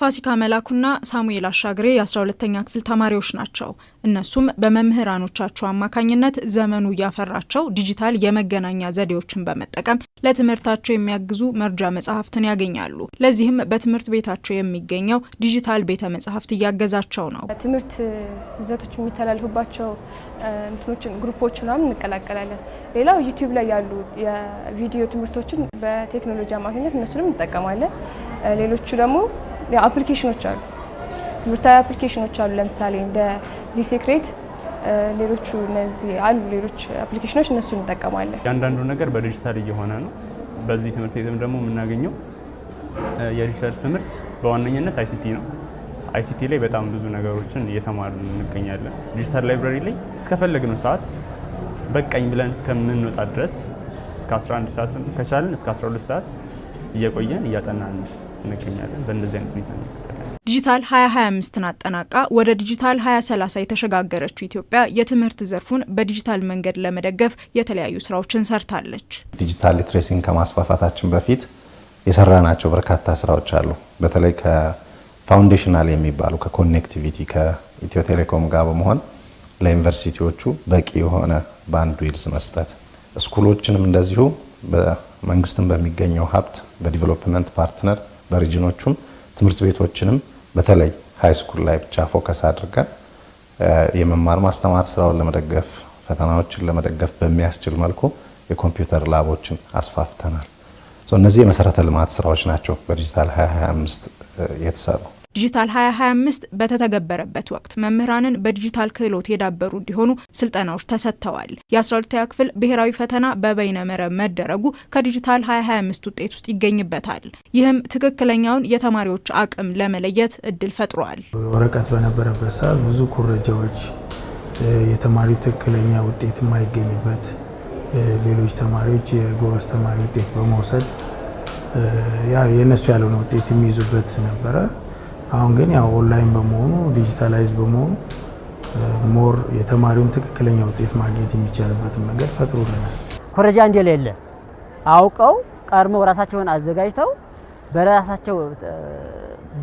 ፋሲካ መላኩና ሳሙኤል አሻግሬ የ12ኛ ክፍል ተማሪዎች ናቸው። እነሱም በመምህራኖቻቸው አማካኝነት ዘመኑ ያፈራቸው ዲጂታል የመገናኛ ዘዴዎችን በመጠቀም ለትምህርታቸው የሚያግዙ መርጃ መጽሐፍትን ያገኛሉ። ለዚህም በትምህርት ቤታቸው የሚገኘው ዲጂታል ቤተ መጽሐፍት እያገዛቸው ነው። ትምህርት ይዘቶች የሚተላለፉባቸው ግሩፖች ምናምን እንቀላቀላለን። ሌላው ዩቲዩብ ላይ ያሉ የቪዲዮ ትምህርቶችን በቴክኖሎጂ አማካኝነት እነሱንም እንጠቀማለን። ሌሎቹ ደግሞ አፕሊኬሽኖች አሉ፣ ትምህርታዊ አፕሊኬሽኖች አሉ። ለምሳሌ እንደ ዚ ሴክሬት ሌሎቹ እነዚህ አሉ ሌሎች አፕሊኬሽኖች እነሱን እንጠቀማለን። ያንዳንዱ ነገር በዲጂታል እየሆነ ነው። በዚህ ትምህርት ቤትም ደግሞ የምናገኘው የዲጂታል ትምህርት በዋነኝነት አይሲቲ ነው። አይሲቲ ላይ በጣም ብዙ ነገሮችን እየተማርን እንገኛለን። ዲጂታል ላይብራሪ ላይ እስከፈለግነው ሰዓት በቃኝ ብለን እስከምንወጣ ድረስ እስከ 11 ሰዓት ከቻልን እስከ 12 ሰዓት እየቆየን እያጠናን እንገኛለን። በእንደዚህ አይነት ሁኔታ ነው። ዲጂታል 2025ን አጠናቃ ወደ ዲጂታል 2030 የተሸጋገረችው ኢትዮጵያ የትምህርት ዘርፉን በዲጂታል መንገድ ለመደገፍ የተለያዩ ስራዎችን ሰርታለች። ዲጂታል ሊትሬሲን ከማስፋፋታችን በፊት የሰራናቸው በርካታ ስራዎች አሉ። በተለይ ከፋውንዴሽናል የሚባሉ ከኮኔክቲቪቲ ከኢትዮ ቴሌኮም ጋር በመሆን ለዩኒቨርሲቲዎቹ በቂ የሆነ ባንድዊድዝ መስጠት፣ ስኩሎችንም እንደዚሁ በመንግስትን በሚገኘው ሀብት በዲቨሎፕመንት ፓርትነር በሪጅኖቹም ትምህርት ቤቶችንም በተለይ ሃይ ስኩል ላይ ብቻ ፎከስ አድርገን የመማር ማስተማር ስራውን ለመደገፍ ፈተናዎችን ለመደገፍ በሚያስችል መልኩ የኮምፒውተር ላቦችን አስፋፍተናል። እነዚህ የመሰረተ ልማት ስራዎች ናቸው በዲጂታል 2025 የተሰሩ። ዲጂታል 2025 በተተገበረበት ወቅት መምህራንን በዲጂታል ክህሎት የዳበሩ እንዲሆኑ ስልጠናዎች ተሰጥተዋል። የ12ኛ ክፍል ብሔራዊ ፈተና በበይነ መረብ መደረጉ ከዲጂታል 2025 ውጤት ውስጥ ይገኝበታል። ይህም ትክክለኛውን የተማሪዎች አቅም ለመለየት እድል ፈጥሯል። ወረቀት በነበረበት ሰዓት ብዙ ኩረጃዎች፣ የተማሪ ትክክለኛ ውጤት የማይገኝበት፣ ሌሎች ተማሪዎች የጎበዝ ተማሪ ውጤት በመውሰድ የነሱ ያልሆነ ውጤት የሚይዙበት ነበረ። አሁን ግን ያው ኦንላይን በመሆኑ ዲጂታላይዝ በመሆኑ ሞር የተማሪውን ትክክለኛ ውጤት ማግኘት የሚቻልበትን መንገድ ፈጥሮልናል። ኮረጃ እንደሌለ አውቀው ቀድመው ራሳቸውን አዘጋጅተው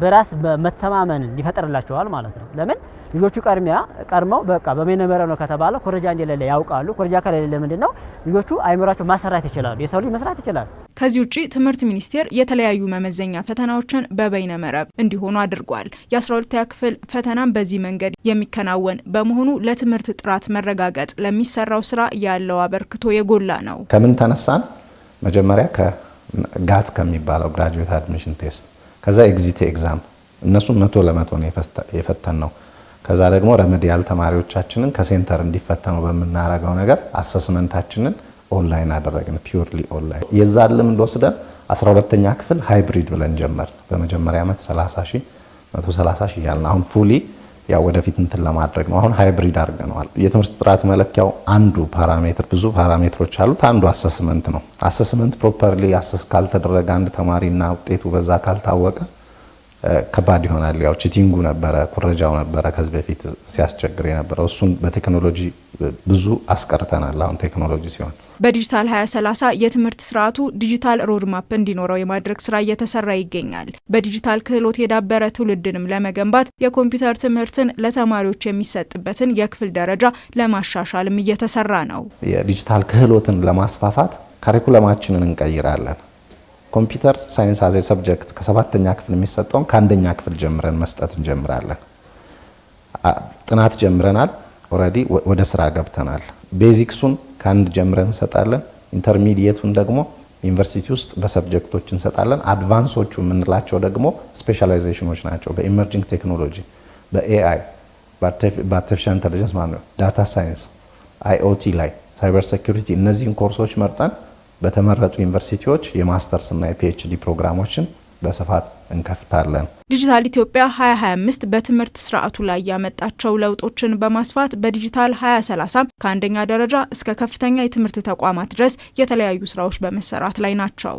በራስ መተማመን ይፈጠርላቸዋል ማለት ነው። ለምን ልጆቹ ቀድመው በቃ በበይነ መረብ ነው ከተባለ ኮረጃ እንደሌለ ያውቃሉ። ኮረጃ ከሌለ ምንድነው ልጆቹ አይምሯቸው ማሰራት ይችላሉ፣ የሰው ልጅ መስራት ይችላል። ከዚህ ውጪ ትምህርት ሚኒስቴር የተለያዩ መመዘኛ ፈተናዎችን በበይነ መረብ እንዲሆኑ አድርጓል። የ12ኛ ክፍል ፈተናም በዚህ መንገድ የሚከናወን በመሆኑ ለትምህርት ጥራት መረጋገጥ ለሚሰራው ስራ ያለው አበርክቶ የጎላ ነው። ከምን ተነሳን? መጀመሪያ ጋት ከሚባለው ግራጁዌት አድሚሽን ቴስት፣ ከዛ ኤግዚት ኤግዛም እነሱን 100% ነው የፈተን ነው። ከዛ ደግሞ ረመዲያል ተማሪዎቻችንን ከሴንተር እንዲፈተኑ በመናረጋው ነገር አሰስመንታችንን ኦንላይን አደረግን፣ ፒውርሊ ኦንላይን። የዛን ልምድ ወስደን 12ኛ ክፍል ሃይብሪድ ብለን ጀመር። በመጀመሪያ ዓመት 130,000 ያልን አሁን ፉሊ ያው ወደፊት እንትን ለማድረግ ነው። አሁን ሃይብሪድ አድርገናል። የትምህርት ጥራት መለኪያው አንዱ ፓራሜትር፣ ብዙ ፓራሜትሮች አሉት፣ አንዱ አሰስመንት ነው። አሰስመንት ፕሮፐርሊ አሰስ ካልተደረገ አንድ ተማሪና ውጤቱ በዛ ካልታወቀ ከባድ ይሆናል። ያው ቺቲንጉ ነበረ፣ ኩረጃው ነበረ ከዚህ በፊት ሲያስቸግር የነበረው። እሱን በቴክኖሎጂ ብዙ አስቀርተናል። አሁን ቴክኖሎጂ ሲሆን በዲጂታል 2030 የትምህርት ስርዓቱ ዲጂታል ሮድማፕ እንዲኖረው የማድረግ ስራ እየተሰራ ይገኛል። በዲጂታል ክህሎት የዳበረ ትውልድንም ለመገንባት የኮምፒውተር ትምህርትን ለተማሪዎች የሚሰጥበትን የክፍል ደረጃ ለማሻሻልም እየተሰራ ነው። የዲጂታል ክህሎትን ለማስፋፋት ካሪኩለማችንን እንቀይራለን። ኮምፒውተር ሳይንስ አዘ ሰብጀክት ከ7ኛ ክፍል የሚሰጠውን ከአንደኛ ክፍል ጀምረን መስጠት እንጀምራለን። ጥናት ጀምረናል። ኦልሬዲ ወደ ስራ ገብተናል። ቤዚክሱን ከአንድ ጀምረን እንሰጣለን። ኢንተርሚዲየቱን ደግሞ ዩኒቨርሲቲ ውስጥ በሰብጀክቶች እንሰጣለን። አድቫንሶቹ የምንላቸው ደግሞ ስፔሻላይዜሽኖች ናቸው። በኢመርጂንግ ቴክኖሎጂ፣ በኤአይ፣ በአርቲፊሻል ኢንተለጀንስ ማለት ነው፣ ዳታ ሳይንስ፣ አይኦቲ ላይ፣ ሳይበር ሴኩሪቲ እነዚህን ኮርሶች መርጠን በተመረጡ ዩኒቨርሲቲዎች የማስተርስ እና የፒኤችዲ ፕሮግራሞችን በስፋት እንከፍታለን። ዲጂታል ኢትዮጵያ 2025 በትምህርት ስርዓቱ ላይ ያመጣቸው ለውጦችን በማስፋት በዲጂታል 2030 ከአንደኛ ደረጃ እስከ ከፍተኛ የትምህርት ተቋማት ድረስ የተለያዩ ስራዎች በመሰራት ላይ ናቸው።